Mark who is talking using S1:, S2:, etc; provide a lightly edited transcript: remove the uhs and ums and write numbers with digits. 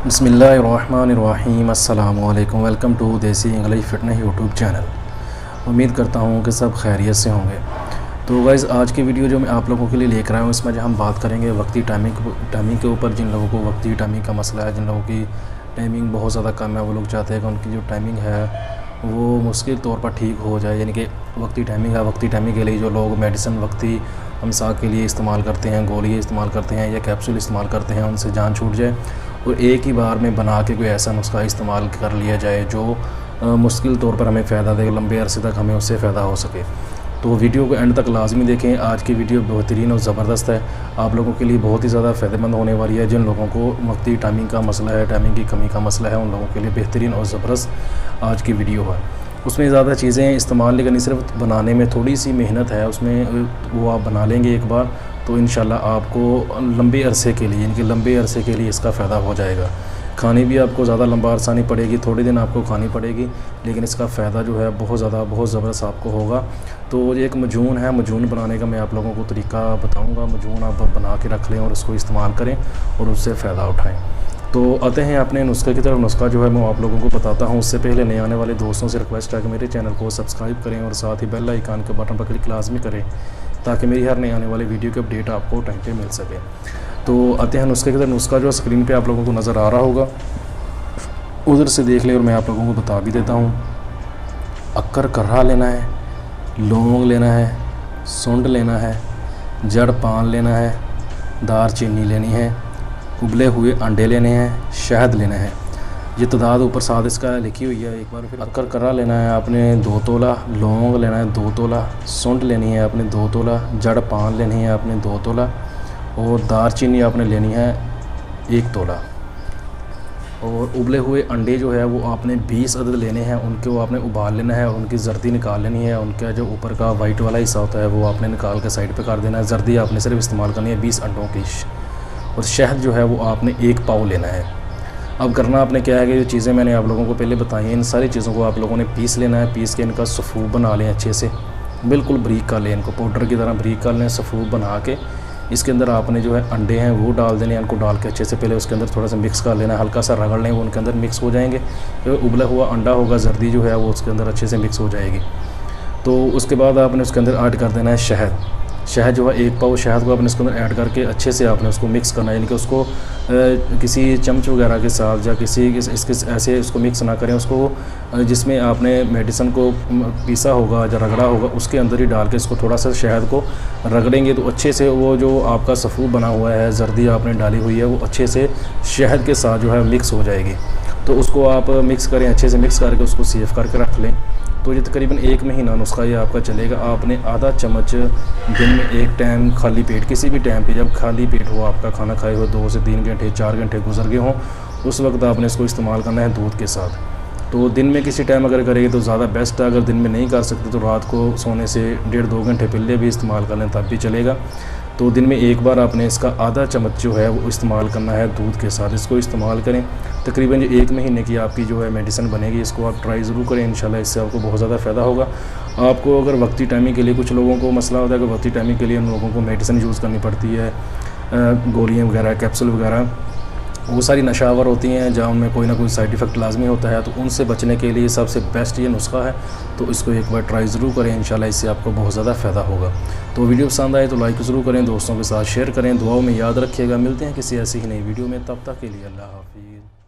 S1: बिस्मिल्लाहिर्रहमानिर्रहीम अस्सलामुअलैकुम। Welcome to देसी इंग्लिश फिटनेस यूट्यूब चैनल। उम्मीद करता हूँ कि सब खैरियत से होंगे। तो गाइज़, आज की वीडियो जो मैं आप लोगों के लिए लेकर आया हूँ, इसमें जो हम बात करेंगे वक्ती टाइमिंग के ऊपर। जिन लोगों को वक्ती टाइमिंग का मसला है, जिन लोगों की टाइमिंग बहुत ज़्यादा कम है, वो लोग चाहते हैं कि उनकी जो टाइमिंग है वो मुश्किल तौर पर ठीक हो जाए। यानी कि वक्ती टाइमिंग है, वक्ती टाइमिंग के लिए जो लोग मेडिसिन वक्ती अमसा के लिए इस्तेमाल करते हैं, गोलियाँ इस्तेमाल करते हैं या कैप्सूल इस्तेमाल करते हैं, उनसे जान छूट जाए और एक ही बार में बना के कोई ऐसा नुस्खा इस्तेमाल कर लिया जाए जो मुश्किल तौर पर हमें फ़ायदा दे, लंबे अरसे तक हमें उससे फ़ायदा हो सके। तो वीडियो को एंड तक लाजमी देखें। आज की वीडियो बेहतरीन और ज़बरदस्त है, आप लोगों के लिए बहुत ही ज़्यादा फ़ायदेमंद होने वाली है। जिन लोगों को वक्ती टाइमिंग का मसला है, टाइमिंग की कमी का मसला है, उन लोगों के लिए बेहतरीन और ज़बरदस्त आज की वीडियो है। उसमें ज़्यादा चीज़ें इस्तेमाल नहीं करनी, सिर्फ बनाने में थोड़ी सी मेहनत है उसमें। वो आप बना लेंगे एक बार तो इंशाल्लाह आपको लंबे अरसे के लिए, यानी कि लंबे अरसे के लिए इसका फ़ायदा हो जाएगा। खानी भी आपको ज़्यादा लंबा अरसा नहीं पड़ेगी, थोड़े दिन आपको खानी पड़ेगी, लेकिन इसका फ़ायदा जो है बहुत ज़्यादा बहुत ज़बरदस्त आपको होगा। तो ये एक मजून है, मजून बनाने का मैं आप लोगों को तरीका बताऊँगा। मजून आप बना के रख लें और उसको इस्तेमाल करें और उससे फ़ायदा उठाएँ। तो आते हैं अपने नुस्खे की तरफ। नुस्खा जो है मैं आप लोगों को बताता हूँ। उससे पहले नए आने वाले दोस्तों से रिक्वेस्ट है कि मेरे चैनल को सब्सक्राइब करें और साथ ही बेल आइकन के बटन पर क्लिक लाजमी करें, ताकि मेरी हर नए आने वाली वीडियो की अपडेट आपको टाइम पे मिल सके। तो आते हैं नुस्खे की तरफ। नुस्खा जो स्क्रीन पे आप लोगों को नज़र आ रहा होगा, उधर से देख लें और मैं आप लोगों को बता भी देता हूँ। अक्कर कर्रा लेना है, लौंग लेना है, सूंड लेना है, जड़ पान लेना है, दार चीनी लेनी है, उबले हुए अंडे लेने हैं, शहद लेना है। ये तादाद ऊपर साथ इसका लिखी हुई है। एक बार फिर अक्कर कर्रा लेना है आपने 2 तोला, लौंग लेना है 2 तोला, सूंड लेनी है आपने 2 तोला, जड़ पान लेनी है आपने 2 तोला और दार चीनी आपने लेनी है 1 तोला। और उबले हुए अंडे जो है वो आपने 20 अदद लेने हैं। उनको आपने उबाल लेना है, उनकी जर्दी निकाल लेनी है। उनका जो ऊपर का वाइट वाला हिस्सा होता है वो आपने निकाल के साइड पे कर देना है। जर्दी आपने सिर्फ इस्तेमाल करनी है 20 अंडों की। और शहद जो है वो आपने 1 पाव लेना है। अब करना आपने क्या है कि जो चीज़ें मैंने आप लोगों को पहले बताई हैं, इन सारी चीज़ों को आप लोगों ने पीस लेना है। पीस के इनका सफ़ूब बना लें, अच्छे से बिल्कुल बारीक कर लें, इनको पाउडर की तरह बारीक कर लें। सफ़ूब बना के इसके अंदर आपने जो है अंडे हैं वो डाल देने हैं। इनको डाल के अच्छे से पहले उसके अंदर थोड़ा सा मिक्स कर लेना है, हल्का सा रगड़ लें, वो उनके अंदर मिक्स हो जाएंगे। तो उबला हुआ अंडा होगा, जर्दी जो है वो उसके अंदर अच्छे से मिक्स हो जाएगी। तो उसके बाद आपने उसके अंदर ऐड कर देना है शहद। शहद जो है 1 पाव शहद को आपने इसके अंदर ऐड करके अच्छे से आपने उसको मिक्स करना है। यानी कि उसको किसी चम्मच वगैरह के साथ या किसी इसके ऐसे उसको मिक्स ना करें। उसको जिसमें आपने मेडिसिन को पीसा होगा या रगड़ा होगा उसके अंदर ही डाल के इसको थोड़ा सा शहद को रगड़ेंगे तो अच्छे से वो जो आपका सफ़ूब बना हुआ है, जर्दी आपने डाली हुई है, वो अच्छे से शहद के साथ जो है मिक्स हो जाएगी। तो उसको आप मिक्स करें, अच्छे से मिक्स करके उसको सेव करके रख लें। तो ये तकरीबन 1 महीना नुस्खा ये आपका चलेगा। आपने आधा चम्मच दिन में एक टाइम खाली पेट, किसी भी टाइम पे जब खाली पेट हो, आपका खाना खाए हो 2 से 3 घंटे 4 घंटे गुजर गए हों, उस वक्त आपने इसको इस्तेमाल करना है दूध के साथ। तो दिन में किसी टाइम अगर करेंगे तो ज़्यादा बेस्ट है। अगर दिन में नहीं कर सकते तो रात को सोने से 1.5-2 घंटे पहले भी इस्तेमाल कर लें तब भी चलेगा। तो दिन में एक बार आपने इसका आधा चम्मच जो है वो इस्तेमाल करना है दूध के साथ। इसको इस्तेमाल करें, तकरीबन 1 महीने की आपकी जो है मेडिसिन बनेगी। इसको आप ट्राई ज़रूर करें, इंशाल्लाह इससे आपको बहुत ज़्यादा फ़ायदा होगा। आपको अगर वक्ती टाइमिंग के लिए, कुछ लोगों को मसला होता है कि वक्ती टाइमिंग के लिए उन लोगों को मेडिसिन यूज़ करनी पड़ती है, गोलियाँ वगैरह, कैप्सूल वगैरह, वो सारी नशावर होती हैं जहाँ उनमें कोई ना कोई साइड इफ़ेक्ट लाजमी होता है। तो उनसे बचने के लिए सबसे बेस्ट ये नुस्खा है। तो इसको एक बार ट्राई ज़रूर करें, इंशाल्लाह इससे आपको बहुत ज़्यादा फ़ायदा होगा। तो वीडियो पसंद आए तो लाइक ज़रूर करें, दोस्तों के साथ शेयर करें, दुआओं में याद रखिएगा। मिलते हैं किसी ऐसी ही नई वीडियो में, तब तक के लिए अल्लाह हाफ़िज़।